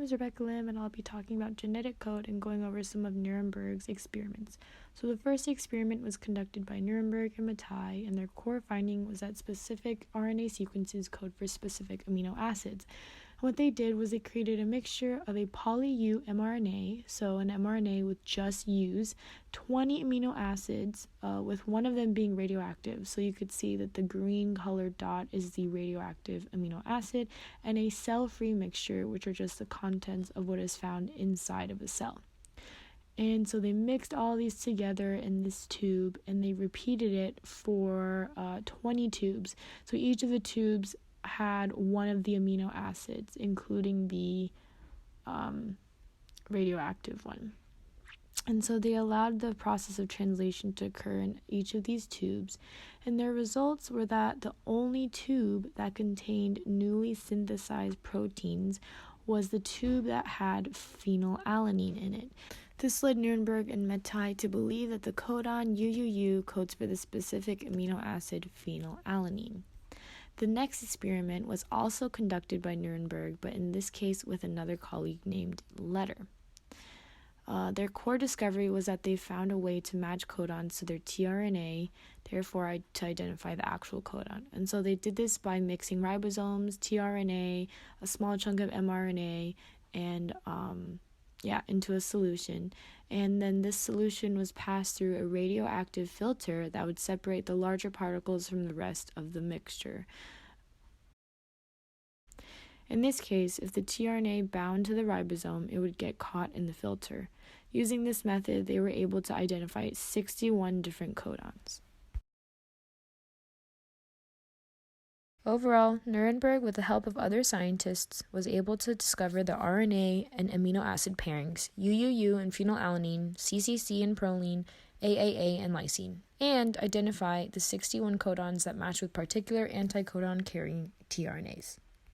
name is Rebecca Lim, and I'll be talking about genetic code and going over some of Nuremberg's experiments. So the first experiment was conducted by Nuremberg and Mattei, and their core finding was that specific RNA sequences code for specific amino acids. And what they did was they created a mixture of a poly-U mRNA, so an mRNA with just U's, 20 amino acids, with one of them being radioactive. So you could see that the green colored dot is the radioactive amino acid, and a cell-free mixture, which are just the contents of what is found inside of a cell. And so they mixed all these together in this tube, and they repeated it for 20 tubes. So each of the tubes had one of the amino acids, including the radioactive one. And so they allowed the process of translation to occur in each of these tubes, and their results were that the only tube that contained newly synthesized proteins was the tube that had phenylalanine in it. This led Nuremberg and Mattei to believe that the codon UUU codes for the specific amino acid phenylalanine. The next experiment was also conducted by Nuremberg, but in this case with another colleague named Leder. Their core discovery was that they found a way to match codons to their tRNA, therefore to identify the actual codon. And so they did this by mixing ribosomes, tRNA, a small chunk of mRNA, and into a solution. And then this solution was passed through a radioactive filter that would separate the larger particles from the rest of the mixture. In this case, if the tRNA bound to the ribosome, it would get caught in the filter. Using this method, they were able to identify 61 different codons. Overall, Nuremberg, with the help of other scientists, was able to discover the RNA and amino acid pairings, UUU and phenylalanine, CCC and proline, AAA and lysine, and identify the 61 codons that match with particular anticodon-carrying tRNAs.